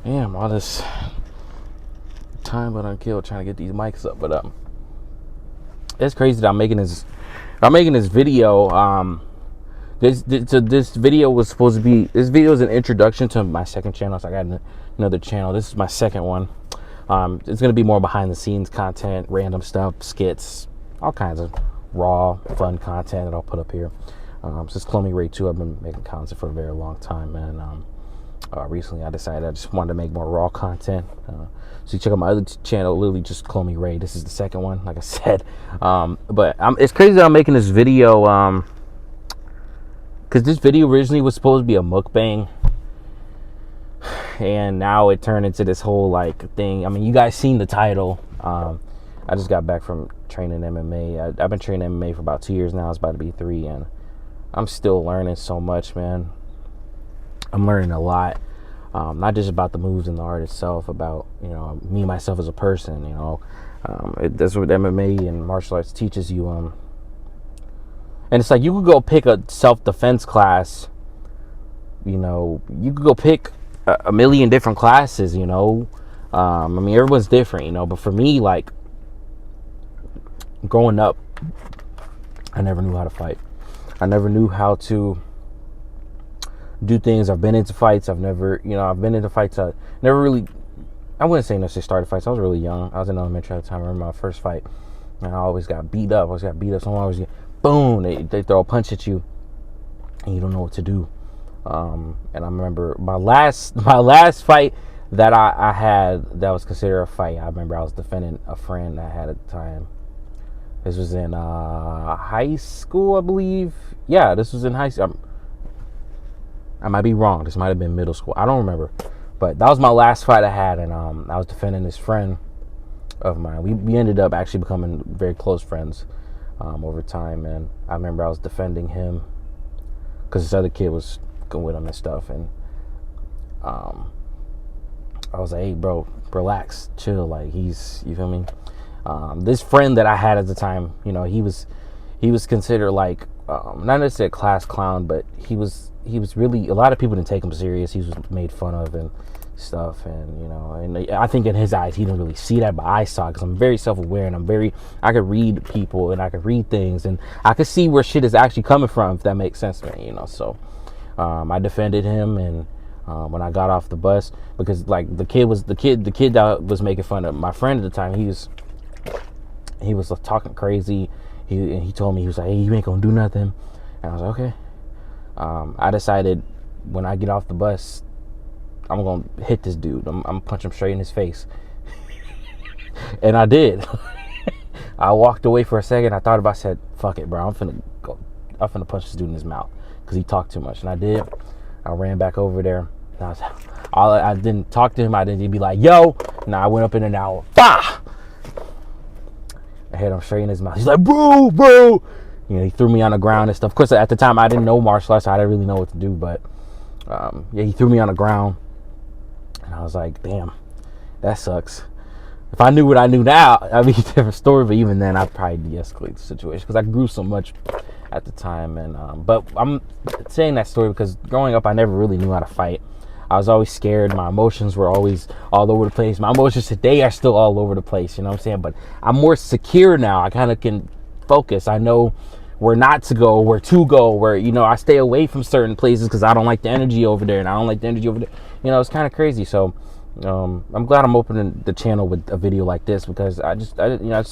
Damn, all this time but unkilled trying to get these mics up, but it's crazy that I'm making this video. This video was supposed to be, this video is an introduction to my second channel. So I got another channel. This is my second one. It's gonna be more behind the scenes content, random stuff, skits, all kinds of raw fun content that I'll put up here. So it's CLOMIRAY 2. I've been making content for a very long time, and recently I decided I just wanted to make more raw content. So you check out my other channel, literally just CLOMIRAY. This is the second one, like I said. But it's crazy that I'm making this video, because this video originally was supposed to be a mukbang, and now it turned into this whole like thing. I mean, you guys seen the title. I just got back from training MMA. I've been training MMA for about 2 years now. It's about to be 3, and I'm still learning so much, man. I'm learning a lot, not just about the moves and the art itself, about, you know, me myself as a person. You know, that's what MMA and martial arts teaches you. And it's like, you could go pick a self-defense class. You know, you could go pick a million different classes. You know, I mean, everyone's different. You know, but for me, like, growing up, I never knew how to fight. I never knew how to do things. I've been into fights. I've been into fights. I never really, I wouldn't say necessarily started fights. I was really young. I was in elementary at the time. I remember my first fight, and I always got beat up. Someone always get, boom, they throw a punch at you, and you don't know what to do. And I remember my last fight that I had that was considered a fight. I remember I was defending a friend I had at the time. This was in high school, I believe. Yeah, this was in high school. I might be wrong. This might have been middle school. I don't remember. But that was my last fight I had, and I was defending this friend of mine. We ended up actually becoming very close friends over time, and I remember I was defending him because this other kid was going with him and stuff, and I was like, hey, bro, relax, chill. Like, you feel me? This friend that I had at the time, you know, he was considered like, not necessarily a class clown, but he was really, a lot of people didn't take him serious. He was made fun of and stuff, and, you know, and I think in his eyes he didn't really see that, but I saw it, because I'm very self-aware, and I could read people, and I could read things, and I could see where shit is actually coming from, if that makes sense to me, you know. So I defended him, and when I got off the bus, because like the kid that was making fun of my friend at the time, he was talking crazy. He told me, he was like, hey, you ain't gonna do nothing. And I was like, okay. I decided when I get off the bus, I'm gonna hit this dude. I'm gonna punch him straight in his face. And I did. I walked away for a second. I thought about it, said, fuck it, bro. I'm finna punch this dude in his mouth, because he talked too much. And I did. I ran back over there. And I didn't talk to him. I didn't be like, yo. And I went up in an hour. Bah! I hit him straight in his mouth. He's like, bro. You know, he threw me on the ground and stuff. Of course, at the time, I didn't know martial arts, so I didn't really know what to do. But, yeah, he threw me on the ground. And I was like, damn, that sucks. If I knew what I knew now, I'd be a different story. But even then, I'd probably de-escalate the situation, because I grew so much at the time. And but I'm saying that story because growing up, I never really knew how to fight. I was always scared. My emotions were always all over the place. My emotions today are still all over the place, you know what I'm saying? But I'm more secure now. I kind of can focus. I know where not to go, where to go, where, you know, I stay away from certain places because I don't like the energy over there, and I don't like the energy over there. You know, it's kind of crazy. So I'm glad I'm opening the channel with a video like this, because I just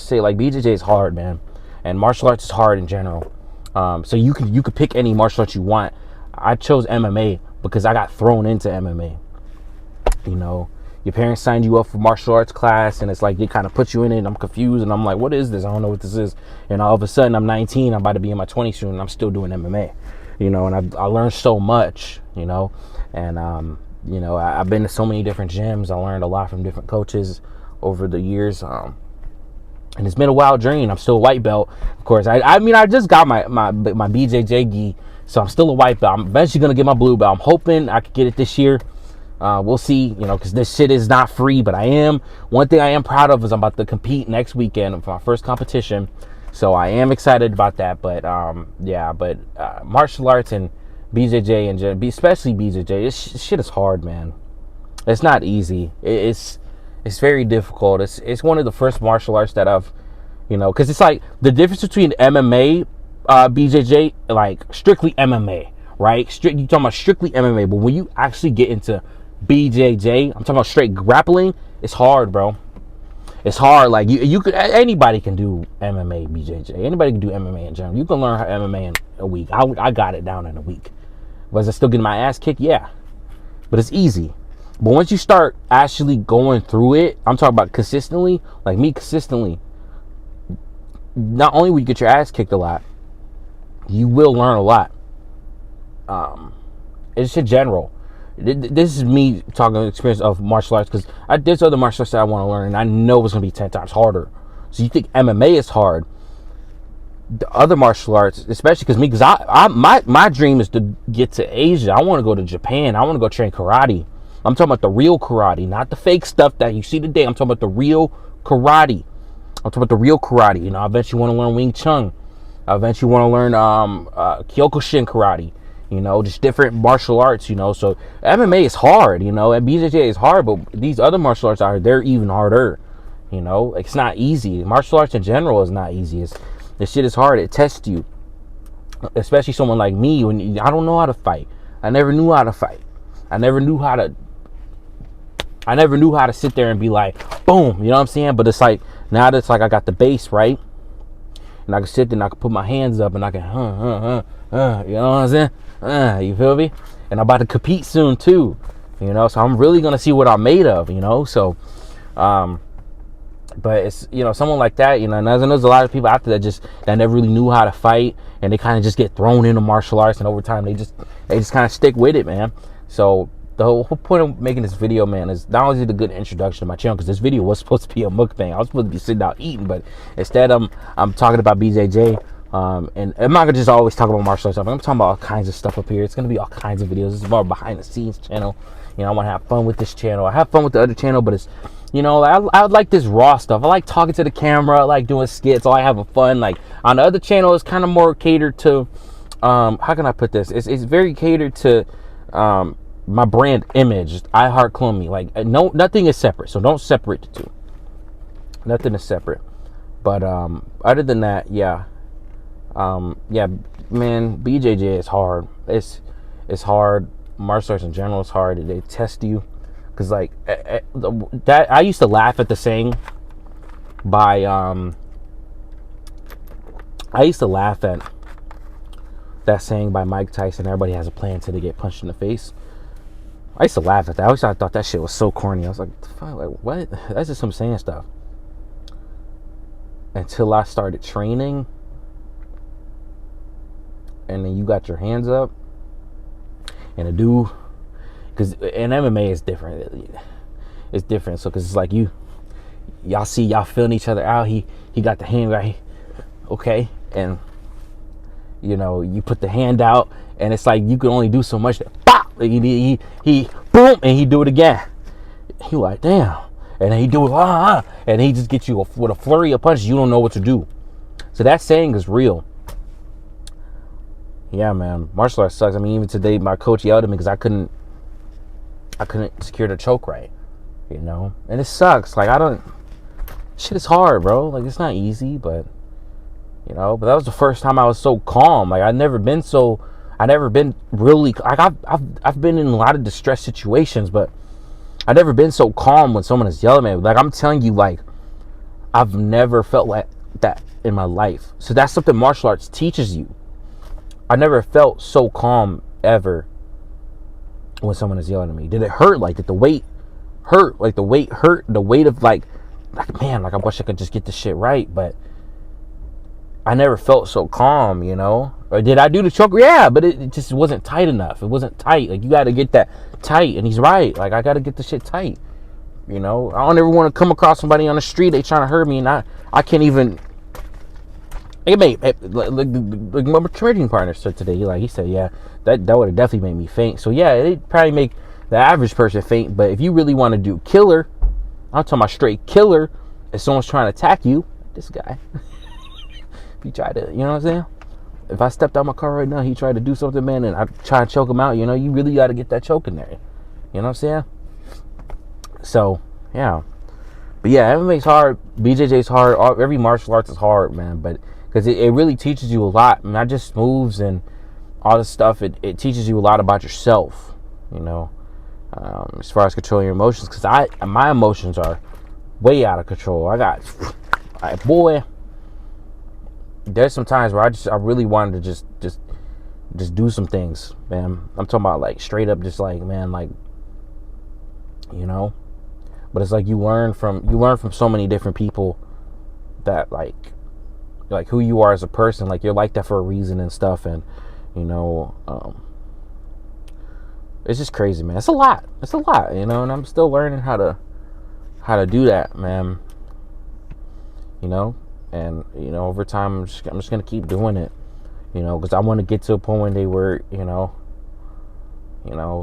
say, like, Bjj is hard, man. And martial arts is hard in general. So you could pick any martial arts you want. I chose MMA because I got thrown into MMA. You know, your parents signed you up for martial arts class, and it's like they kind of put you in it, and I'm confused, and I'm like, what is this? I don't know what this is. And all of a sudden, I'm 19, I'm about to be in my 20s soon, and I'm still doing MMA. You know, and I learned so much, you know. And, you know, I've been to so many different gyms. I learned a lot from different coaches over the years. And it's been a wild journey, and I'm still a white belt. Of course, I mean, I just got my BJJ gi. So I'm still a white belt. I'm eventually going to get my blue belt. I'm hoping I could get it this year. We'll see, you know, because this shit is not free, but one thing I am proud of is I'm about to compete next weekend for my first competition. So I am excited about that. But, yeah, but martial arts and BJJ, and especially BJJ, this shit is hard, man. It's not easy. It's very difficult. It's one of the first martial arts that I've, because it's like the difference between MMA, BJJ, like strictly MMA, right? You talking about strictly MMA, but when you actually get into BJJ, I'm talking about straight grappling. It's hard, bro. It's hard. Like you could, anybody can do MMA, BJJ. Anybody can do MMA in general. You can learn MMA in a week. I got it down in a week. Was I still getting my ass kicked? Yeah, but it's easy. But once you start actually going through it, I'm talking about consistently, like me consistently, not only will you get your ass kicked a lot, you will learn a lot. It's in general. This is me talking experience of martial arts, because there's other martial arts that I want to learn, and I know it's going to be 10 times harder. So you think MMA is hard. The other martial arts, especially because my dream is to get to Asia. I want to go to Japan. I want to go train karate. I'm talking about the real karate, not the fake stuff that you see today. I'm talking about the real karate. I eventually want to learn Wing Chun. I eventually want to learn Kyokushin karate. Just different martial arts. So MMA is hard. And BJJ is hard, but these other martial arts they're even harder. It's not easy. Martial arts in general is not easy. This shit is hard. It tests you, especially someone like me. When I don't know how to fight, I never knew how to fight. I never knew how to sit there and be like, boom, you know what I'm saying? But it's like, now that it's like I got the base, right? And I can sit there and I can put my hands up and I can, you know what I'm saying? You feel me? And I'm about to compete soon too, so I'm really going to see what I'm made of, so, but it's, someone like that, and there's a lot of people out there that never really knew how to fight, and they kind of just get thrown into martial arts, and over time they just kind of stick with it, man. So the whole point of making this video, man, is not only the good introduction to my channel, because this video was supposed to be a mukbang. I was supposed to be sitting out eating, but instead I'm talking about BJJ. And I'm not gonna just always talk about martial arts stuff. I'm talking about all kinds of stuff up here. It's gonna be all kinds of videos. This is more behind the scenes channel. I want to have fun with this channel. I have fun with the other channel, but it's, I like this raw stuff. I like talking to the camera. I like doing skits. I like having fun. Like on the other channel, it's kind of more catered to, how can I put this? It's very catered to, my brand image, iHeartClomiray. Like nothing is separate, so don't separate the two. Nothing is separate. But other than that, yeah, man, BJJ is hard. It's hard. Martial arts in general is hard. They test you, because like that. I used to laugh at the saying by I used to laugh at that saying by Mike Tyson. Everybody has a plan till they get punched in the face. I used to laugh at that. I thought that shit was so corny. I was like, what? That's just some saying stuff. Until I started training, and then you got your hands up, and a dude, because in MMA it's different. It's different. So, because it's like y'all feeling each other out. He got the hand right, okay, and you put the hand out, and it's like you can only do so much. He boom, and he do it again. He like, damn, and then he do it, and he just gets you with a flurry of punches. You don't know what to do. So that saying is real. Yeah, man, martial arts sucks. I mean, even today, my coach yelled at me because I couldn't secure the choke right, and it sucks. Like shit is hard, bro. Like it's not easy, but but that was the first time I was so calm. Like I've never been really, like I've been in a lot of distress situations, but I've never been so calm when someone is yelling at me. Like I'm telling you, like I've never felt like that in my life. So that's something martial arts teaches you. I never felt so calm ever when someone is yelling at me. Did it hurt? Like did the weight hurt? Like the weight hurt? The weight of like man, like I wish I could just get this shit right, but I never felt so calm, Or did I do the choke? Yeah, but it just wasn't tight enough. It wasn't tight. Like, you got to get that tight. And he's right. Like, I got to get the shit tight. I don't ever want to come across somebody on the street. They trying to hurt me. And I can't even. Like my trading partner said today. He said, yeah, that would have definitely made me faint. So, yeah, it'd probably make the average person faint. But if you really want to do killer, I'm talking about straight killer. If someone's trying to attack you, this guy. He tried to, you know what I'm saying? If I stepped out my car right now, he tried to do something, man, and I try and choke him out, you really got to get that choke in there. You know what I'm saying? So yeah, but yeah, MMA's hard. BJJ's hard. Every martial arts is hard, man. But because it really teaches you a lot, not just moves and all this stuff. It teaches you a lot about yourself, you know, as far as controlling your emotions. Because my emotions are way out of control. Boy, there's some times where I really wanted to just do some things, man. I'm talking about like straight up, just like, man, like, you know. But it's like you learn from so many different people that like who you are as a person. Like, you're like that for a reason and stuff. And you know, it's just crazy, man. It's a lot, you know. And I'm still learning how to do that, man. You know, and you know, over time, I'm just gonna keep doing it, you know, because I want to get to a point one day where, you know,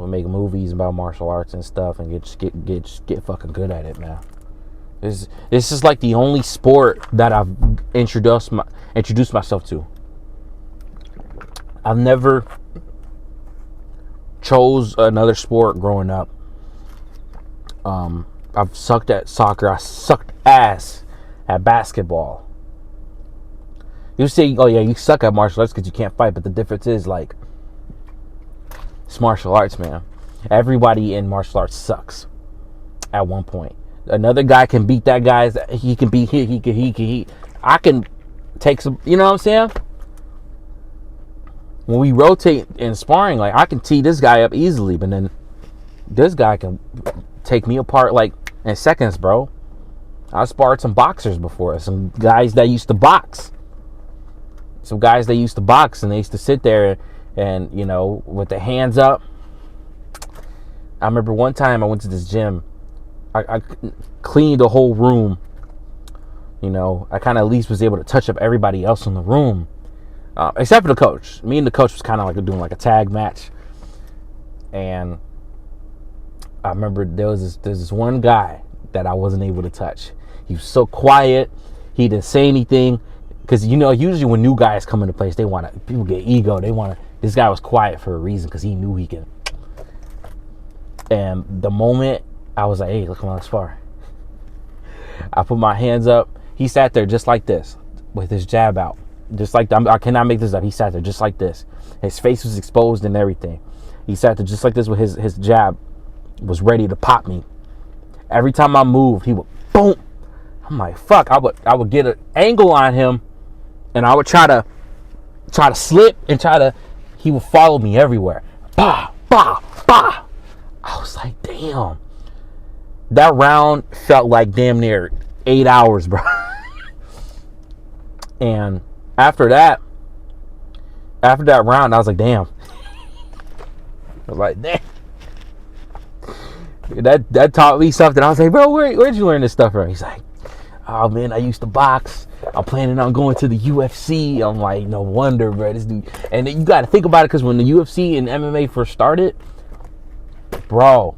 make movies about martial arts and stuff, and get fucking good at it, man. This is like the only sport that I've introduced myself to. I've never chose another sport growing up. I've sucked at soccer. I sucked ass at basketball. You say, oh yeah, you suck at martial arts because you can't fight, but the difference is, like, it's martial arts, man. Everybody in martial arts sucks at one point. Another guy can beat that guy. I can take some, you know what I'm saying? When we rotate in sparring, like, I can tee this guy up easily, but then this guy can take me apart like in seconds, bro. I sparred some boxers before, some guys that used to box. And they used to sit there and, you know, with their hands up. I remember one time I went to this gym. I cleaned the whole room. You know, I kind of at least was able to touch up everybody else in the room. Except for the coach. Me and the coach was kind of like doing like a tag match. And I remember there's this one guy that I wasn't able to touch. He was so quiet. He didn't say anything. Because, you know, usually when new guys come into place, people get ego. This guy was quiet for a reason because he knew he could. And the moment I was like, hey, look, let's spar. I put my hands up. He sat there just like this with his jab out. Just like, I cannot make this up. He sat there just like this. His face was exposed and everything. He sat there just like this with his jab was ready to pop me. Every time I moved, he would boom. I'm like, fuck. I would get an angle on him, and I would try to slip and he would follow me everywhere. Bah, bah, bah. I was like, damn. That round felt like damn near 8 hours, bro. And after that round, I was like, damn. I was like, damn. That taught me something. I was like, bro, where'd you learn this stuff from? He's like, oh man, I used to box. I'm planning on going to the UFC. I'm like, no wonder, bro. This dude. And you got to think about it, because when the UFC and MMA first started, bro,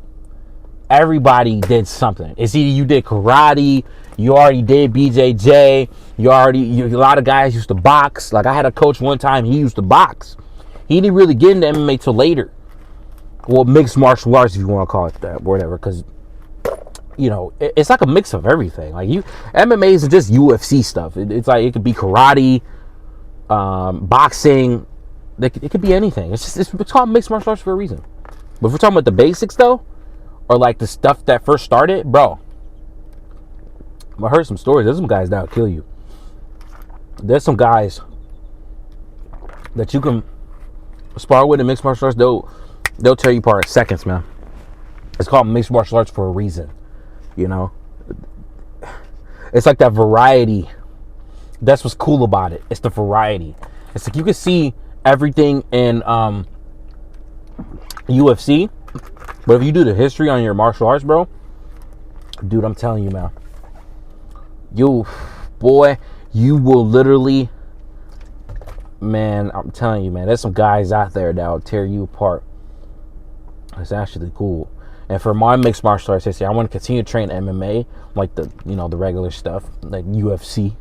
everybody did something. It's either you did karate, you already did BJJ, a lot of guys used to box. Like, I had a coach one time, he used to box. He didn't really get into MMA till later. Well, mixed martial arts, if you want to call it that, whatever, because, you know, it's like a mix of everything. Like, MMA isn't just UFC stuff. It's like, it could be karate, boxing. It could be anything. It's called mixed martial arts for a reason. But if we're talking about the basics, though, or like the stuff that first started, bro, I heard some stories. There's some guys that'll kill you. There's some guys that you can spar with in mixed martial arts. They'll tear you apart in seconds, man. It's called mixed martial arts for a reason. You know, it's like that variety. That's what's cool about it. It's the variety. It's like you can see everything in UFC, but if you do the history on your martial arts, bro, dude, I'm telling you, man, you will literally, man, I'm telling you, man, there's some guys out there that will tear you apart. It's actually cool. And for my mixed martial arts, I want to continue to train MMA, like the regular stuff, like UFC.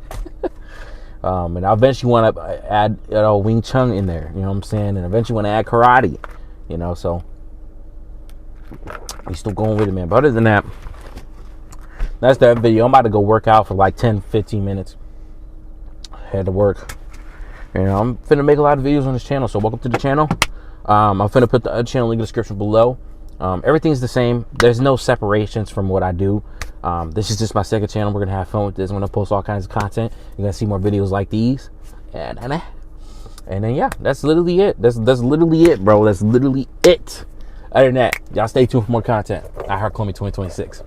And I eventually want to add Wing Chun in there, you know what I'm saying? And eventually want to add karate, you know, so we still going with it, man. But other than that, that's that video. I'm about to go work out for like 10-15 minutes. Head to work. You know, I'm finna make a lot of videos on this channel, so welcome to the channel. I'm finna put the channel link in the description below. Everything's the same. There's no separations from what I do. This is just my second channel. We're gonna have fun with this. I'm gonna post all kinds of content. You're gonna see more videos like these. And then yeah, that's literally it. That's literally it, bro. That's literally it. Other than that, y'all stay tuned for more content. iHeartClomiray 2026.